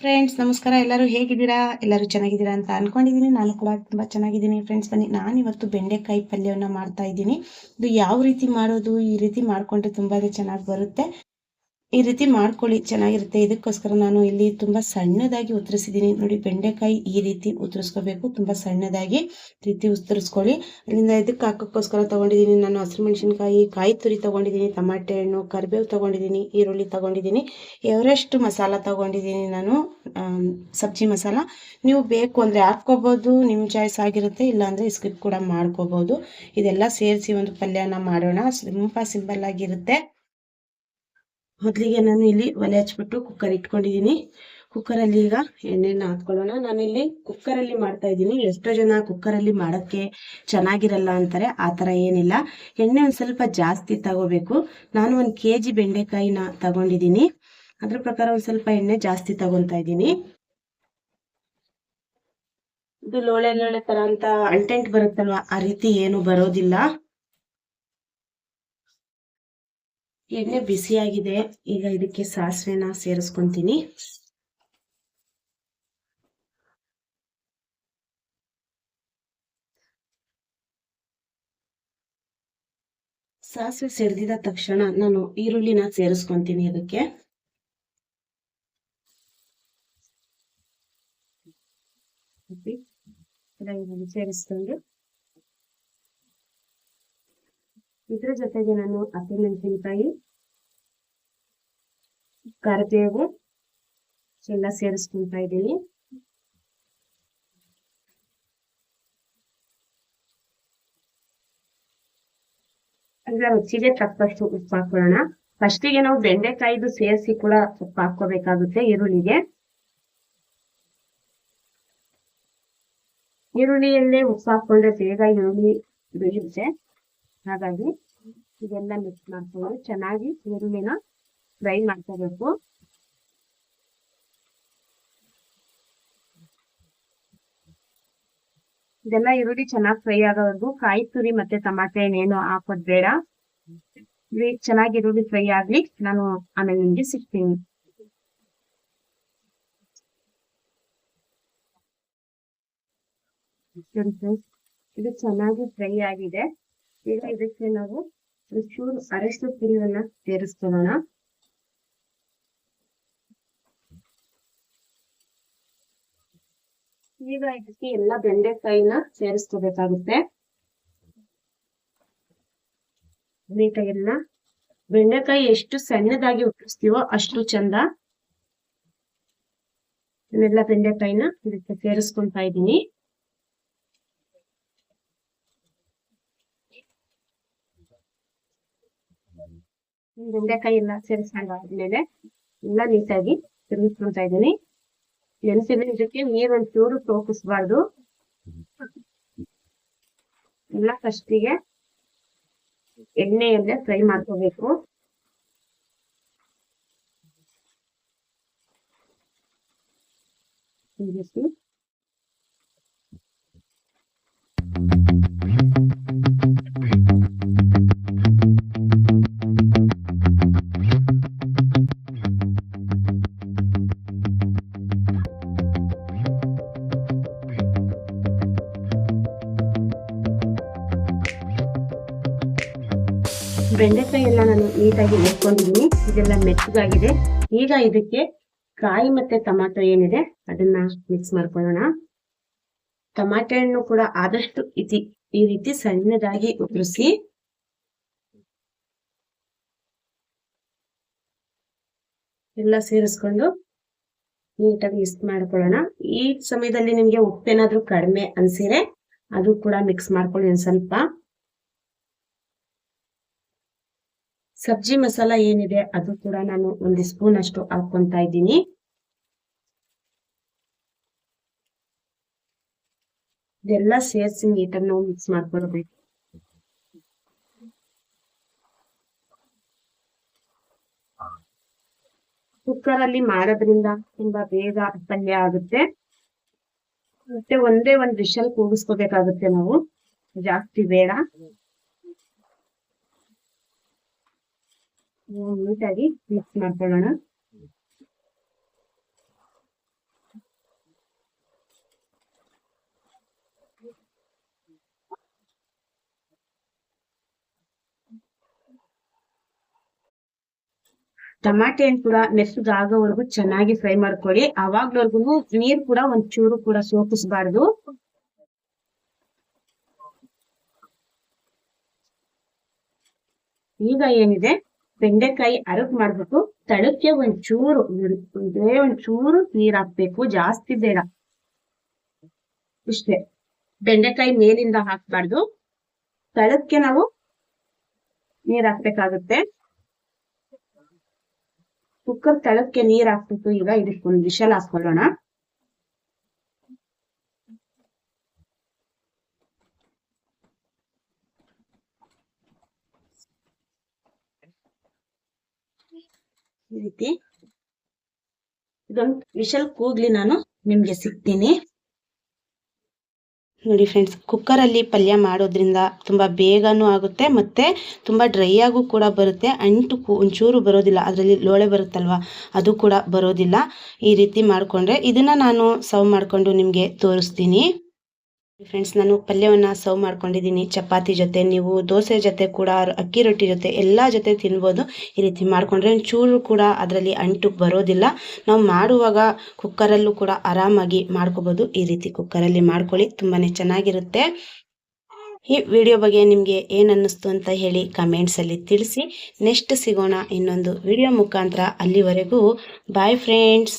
Friends ನಮಸ್ಕಾರ. ಎಲ್ಲರೂ ಹೇಗಿದ್ದೀರಾ? ಎಲ್ಲರೂ ಚೆನ್ನಾಗಿದ್ದೀರಾ ಅಂತ ಅನ್ಕೊಂಡಿದ್ದೀನಿ. ನಾನು ಕೂಡ ತುಂಬಾ ಚೆನ್ನಾಗಿದ್ದೀನಿ ಫ್ರೆಂಡ್ಸ್. ಬನ್ನಿ, ನಾನಿವತ್ತು ಬೆಂಡೆಕಾಯಿ ಪಲ್ಯವನ್ನು ಮಾಡ್ತಾ ಇದ್ದೀನಿ. ಇದು ಯಾವ ರೀತಿ ಮಾಡೋದು, ಈ ರೀತಿ ಮಾಡ್ಕೊಂಡ್ರೆ ತುಂಬಾನೇ ಚೆನ್ನಾಗಿ ಬರುತ್ತೆ. ಈ ರೀತಿ ಮಾಡ್ಕೊಳ್ಳಿ, ಚೆನ್ನಾಗಿರುತ್ತೆ. ಇದಕ್ಕೋಸ್ಕರ ನಾನು ಇಲ್ಲಿ ತುಂಬಾ ಸಣ್ಣದಾಗಿ ಉತ್ತರಿಸಿದ್ದೀನಿ ನೋಡಿ. ಬೆಂಡೆಕಾಯಿ ಈ ರೀತಿ ಉತ್ತರಿಸ್ಕೋಬೇಕು, ತುಂಬಾ ಸಣ್ಣದಾಗಿ ರೀತಿ ಉತ್ತರಿಸ್ಕೊಳ್ಳಿ. ಅಲ್ಲಿಂದ ಇದಕ್ಕೆ ಹಾಕೋಕ್ಕೋಸ್ಕರ ತಗೊಂಡಿದ್ದೀನಿ ನಾನು ಹಸಿರು ಮೆಣಸಿನ್ಕಾಯಿ, ಕಾಯಿ ತುರಿ ತಗೊಂಡಿದ್ದೀನಿ, ಟಮಾಟೆ ಹಣ್ಣು, ಕರಿಬೇವು ತಗೊಂಡಿದ್ದೀನಿ, ಈರುಳ್ಳಿ ತಗೊಂಡಿದ್ದೀನಿ, ಎವರೆಸ್ಟ್ ಮಸಾಲ ತಗೊಂಡಿದ್ದೀನಿ ನಾನು, ಸಬ್ಜಿ ಮಸಾಲ. ನೀವು ಬೇಕು ಅಂದರೆ ಹಾಕ್ಕೋಬೋದು, ನಿಮ್ಮ ಚಾಯ್ಸ್ ಆಗಿರುತ್ತೆ. ಇಲ್ಲಾಂದರೆ ಸ್ಕಿಪ್ ಕೂಡ ಮಾಡ್ಕೋಬೋದು. ಇದೆಲ್ಲ ಸೇರಿಸಿ ಒಂದು ಪಲ್ಯನ ಮಾಡೋಣ. ಸಿಂಪಲ್ ಆಗಿರುತ್ತೆ. ಮೊದಲಿಗೆ ನಾನು ಇಲ್ಲಿ ಒಲೆ ಹಚ್ಬಿಟ್ಟು ಕುಕ್ಕರ್ ಇಟ್ಕೊಂಡಿದ್ದೀನಿ. ಕುಕ್ಕರಲ್ಲಿ ಈಗ ಎಣ್ಣೆನ ಹಾಕ್ಕೊಳ್ಳೋಣ. ನಾನಿಲ್ಲಿ ಕುಕ್ಕರಲ್ಲಿ ಮಾಡ್ತಾ ಇದ್ದೀನಿ. ಎಷ್ಟೋ ಜನ ಕುಕ್ಕರಲ್ಲಿ ಮಾಡೋಕ್ಕೆ ಚೆನ್ನಾಗಿರಲ್ಲ ಅಂತಾರೆ. ಆ ಥರ ಏನಿಲ್ಲ. ಎಣ್ಣೆ ಒಂದು ಸ್ವಲ್ಪ ಜಾಸ್ತಿ ತಗೋಬೇಕು. ನಾನು 1 kg ಬೆಂಡೆಕಾಯಿನ ತಗೊಂಡಿದ್ದೀನಿ. ಅದ್ರ ಪ್ರಕಾರ ಒಂದು ಸ್ವಲ್ಪ ಎಣ್ಣೆ ಜಾಸ್ತಿ ತಗೊತಾ ಇದ್ದೀನಿ. ಇದು ಲೋಳೆ ಲೋಳೆ ತರ ಅಂತ ಅಂಟೆಂಟ್ ಬರುತ್ತಲ್ವಾ, ಆ ರೀತಿ ಏನು ಬರೋದಿಲ್ಲ. ಎಣ್ಣೆ ಬಿಸಿಯಾಗಿದೆ. ಈಗ ಇದಕ್ಕೆ ಸಾಸಿವೆನ ಸೇರಿಸ್ಕೊಂತೀನಿ. ಸಾಸಿವೆ ಸಿಡಿದಿದ ತಕ್ಷಣ ನಾನು ಈರುಳ್ಳಿನ ಸೇರಿಸ್ಕೊಂತೀನಿ. ಇದಕ್ಕೆ ಸೇರಿಸ್ಕೊಂಡು ಇದ್ರ ಜೊತೆಗೆ ನಾನು ಹಸಿಮೆಣಸಿನಕಾಯಿ, ಕರಿಬೇವು ಎಲ್ಲ ಸೇರಿಸ್ಕೊಂತಾ ಇದ್ದೀನಿ. ಅಂದ್ರೆ ರುಚಿಗೆ ತಕ್ಕಷ್ಟು ಉಪ್ಪು ಹಾಕೊಳ್ಳೋಣ. ಫಸ್ಟಿಗೆ ನಾವು ಬೆಂಡೆಕಾಯಿದು ಸೇರಿಸಿ ಕೂಡ ಉಪ್ಪು ಹಾಕೋಬೇಕಾಗುತ್ತೆ ಈರುಳ್ಳಿಗೆ. ಈರುಳ್ಳಿಯಲ್ಲೇ ಉಪ್ಪು ಹಾಕೊಂಡ್ರೆ ಬೇಗ ಈರುಳ್ಳಿ ಬೇಯುತ್ತೆ. ಹಾಗಾಗಿ ಇದೆಲ್ಲ ಮಿಕ್ಸ್ ಮಾಡ್ಕೊಂಡು ಚೆನ್ನಾಗಿ ಈರುಳ್ಳಿನ ಫ್ರೈ ಮಾಡ್ಕೋಬೇಕು. ಇದೆಲ್ಲ ಈರುಳ್ಳಿ ಚೆನ್ನಾಗಿ ಫ್ರೈ ಆಗೋವರೆಗೂ ಕಾಯಿ ತುರಿ ಮತ್ತೆ ಟಮಾಟೆ ಹಣ್ಣೇನು ಹಾಕೋದ್ ಬೇಡ. ಚೆನ್ನಾಗಿ ಈರುಳ್ಳಿ ಫ್ರೈ ಆಗ್ಲಿ, ನಾನು ಆಮೇಲೆ ನಿಮ್ಗೆ ಸಿಗ್ತೀನಿ. ಇದು ಚೆನ್ನಾಗಿ ಫ್ರೈ ಆಗಿದೆ. ಈಗ ಇದಕ್ಕೆ ನಾವು ಒಂಚೂರು ಅರಶಿನ ಪುಡಿಯನ್ನ ಸೇರಿಸ್ಕೊಳ್ಳೋಣ. ಈಗ ಇದಕ್ಕೆ ಎಲ್ಲ ಬೆಂಡೆಕಾಯಿನ ಸೇರಿಸ್ಕೋಬೇಕಾಗುತ್ತೆ. ನೀಟಾಗೆಲ್ಲ ಬೆಂಡೆಕಾಯಿ ಎಷ್ಟು ಸಣ್ಣದಾಗಿ ಉತ್ತರಿಸ್ತೀವೋ ಅಷ್ಟು ಚಂದ. ಇದನ್ನೆಲ್ಲ ಬೆಂಡೆಕಾಯಿನ ಇದಕ್ಕೆ ಸೇರಿಸ್ಕೊಂತಾ ಇದ್ದೀನಿ. ಬೆಂಡೆಕಾಯಿ ಎಲ್ಲ ಸೇರಿಸ್ಕೊಂಡಾದ್ಮೇಲೆ ಎಲ್ಲ ನೀಟಾಗಿ ತಿರುಗಿಸ್ಕೊಂತಾ ಇದ್ದೀನಿ. ನೆನೆಸಿದ್ರೆ ಇದಕ್ಕೆ ನೀರ್ ಒಂಚೂರು ಸೋಕಿಸ್ಬಾರ್ದು. ಎಲ್ಲ ಫಸ್ಟಿಗೆ ಎಣ್ಣೆಯಲ್ಲೇ ಫ್ರೈ ಮಾಡ್ಕೋಬೇಕು. ಬೆಂಡೆಕಾಯಿ ಎಲ್ಲ ನಾನು ನೀಟಾಗಿ ಹುರ್ಕೊಂಡಿದ್ದೀನಿ. ಇದೆಲ್ಲ ಮೆತ್ತಗಾಗಿದೆ. ಈಗ ಇದಕ್ಕೆ ಕಾಯಿ ಮತ್ತೆ ಟೊಮಾಟೊ ಏನಿದೆ ಅದನ್ನ ಮಿಕ್ಸ್ ಮಾಡ್ಕೊಳ್ಳೋಣ. ಟಮಾಟೆ ಹಣ್ಣು ಕೂಡ ಆದಷ್ಟು ಈ ರೀತಿ ಸಣ್ಣದಾಗಿ ಉದುರಿಸಿ ಎಲ್ಲ ಸೇರಿಸ್ಕೊಂಡು ನೀಟಾಗಿ ಮಿಕ್ಸ್ ಮಾಡ್ಕೊಳ್ಳೋಣ. ಈ ಸಮಯದಲ್ಲಿ ನಿಮ್ಗೆ ಉಪ್ಪೇನಾದ್ರೂ ಕಡಿಮೆ ಅನ್ಸಿದ್ರೆ ಅದು ಕೂಡ ಮಿಕ್ಸ್ ಮಾಡ್ಕೊಳ್ಳಿ. ಒಂದು ಸ್ವಲ್ಪ ಸಬ್ಜಿ ಮಸಾಲ ಏನಿದೆ ಅದು ಕೂಡ ನಾನು 1 ಸ್ಪೂನ್ ಅಷ್ಟು ಹಾಕೊಂತಾ ಇದ್ದೀನಿ. ಇದೆಲ್ಲ ಸೇರಿಸಿ ನೀಟಾಗಿ ನಾವು ಮಿಕ್ಸ್ ಮಾಡ್ಕೊಳ್ಬೇಕು. ಕುಕ್ಕರ್ ಅಲ್ಲಿ ಮಾಡೋದ್ರಿಂದ ತುಂಬಾ ಬೇಗ ಪಲ್ಯ ಆಗುತ್ತೆ. ಮತ್ತೆ ಒಂದೇ ಒಂದು ವಿಷಲ್ ಕೂಗಿಸ್ಕೋಬೇಕಾಗುತ್ತೆ ನಾವು, ಜಾಸ್ತಿ ಬೇಡ. ನೀಟಾಗಿ ಮಿಕ್ಸ್ ಮಾಡ್ಕೊಳ್ಳೋಣ. ಟಮಾಟೆಯನ್ನು ಕೂಡ ಮೆತ್ತಗಾಗೋವರೆಗೂ ಚೆನ್ನಾಗಿ ಫ್ರೈ ಮಾಡ್ಕೊಳ್ಳಿ. ಅವಾಗ್ಲವರೆಗೂ ನೀರ್ ಕೂಡ ಒಂಚೂರು ಕೂಡ ಸೋಕಿಸಬಾರ್ದು. ಈಗ ಏನಿದೆ ಬೆಂಡೆಕಾಯಿ ಅರಕ್ ಮಾಡ್ಬೇಕು. ತಳಕ್ಕೆ ಒಂಚೂರು ನೀರ್ ಹಾಕ್ಬೇಕು, ಜಾಸ್ತಿ ಬೇಡ. ಇಷ್ಟೇ, ಬೆಂಡೆಕಾಯಿ ಮೇಲಿಂದ ಹಾಕ್ಬಾರ್ದು, ತಳಕ್ಕೆ ನಾವು ನೀರ್ ಹಾಕ್ಬೇಕಾಗುತ್ತೆ. ಕುಕ್ಕರ್ ತಳಕ್ಕೆ ನೀರ್ ಹಾಕ್ಬಿಟ್ಟು ಈಗ ಇದಕ್ಕೊಂದು ವಿಷಲ್ ಹಾಕೊಳ್ಳೋಣ. ಈ ರೀತಿ ಇದೊಂದು ವಿಷಲ್ ಕೂಗ್ಲಿ, ನಾನು ನಿಮ್ಗೆ ಸಿಗ್ತೀನಿ. ನೋಡಿ ಫ್ರೆಂಡ್ಸ್, ಕುಕ್ಕರಲ್ಲಿ ಪಲ್ಯ ಮಾಡೋದ್ರಿಂದ ತುಂಬ ಬೇಗನೂ ಆಗುತ್ತೆ ಮತ್ತು ತುಂಬ ಡ್ರೈ ಆಗು ಕೂಡ ಬರುತ್ತೆ. ಅಂಟು ಒಂಚೂರು ಬರೋದಿಲ್ಲ, ಅದರಲ್ಲಿ ಲೋಳೆ ಬರುತ್ತಲ್ವ ಅದು ಕೂಡ ಬರೋದಿಲ್ಲ. ಈ ರೀತಿ ಮಾಡಿಕೊಂಡ್ರೆ ಇದನ್ನು ನಾನು ಸರ್ವ್ ಮಾಡಿಕೊಂಡು ನಿಮಗೆ ತೋರಿಸ್ತೀನಿ. ಫ್ರೆಂಡ್ಸ್, ನಾನು ಪಲ್ಯವನ್ನು ಸರ್ವ್ ಮಾಡ್ಕೊಂಡಿದ್ದೀನಿ ಚಪಾತಿ ಜೊತೆ. ನೀವು ದೋಸೆ ಜೊತೆ ಕೂಡ, ಅಕ್ಕಿ ರೊಟ್ಟಿ ಜೊತೆ ಎಲ್ಲ ಜೊತೆ ತಿನ್ಬೋದು. ಈ ರೀತಿ ಮಾಡಿಕೊಂಡ್ರೆ ಒಂಚೂರು ಕೂಡ ಅದರಲ್ಲಿ ಅಂಟು ಬರೋದಿಲ್ಲ. ನಾವು ಮಾಡುವಾಗ ಕುಕ್ಕರಲ್ಲೂ ಕೂಡ ಆರಾಮಾಗಿ ಮಾಡ್ಕೋಬೋದು. ಈ ರೀತಿ ಕುಕ್ಕರಲ್ಲಿ ಮಾಡ್ಕೊಳ್ಳಿ, ತುಂಬಾ ಚೆನ್ನಾಗಿರುತ್ತೆ. ಈ ವಿಡಿಯೋ ಬಗ್ಗೆ ನಿಮಗೆ ಏನು ಅನ್ನಿಸ್ತು ಅಂತ ಹೇಳಿ ಕಮೆಂಟ್ಸಲ್ಲಿ ತಿಳಿಸಿ. ನೆಕ್ಸ್ಟ್ ಸಿಗೋಣ ಇನ್ನೊಂದು ವಿಡಿಯೋ ಮುಖಾಂತರ. ಅಲ್ಲಿವರೆಗೂ ಬಾಯ್ ಫ್ರೆಂಡ್ಸ್.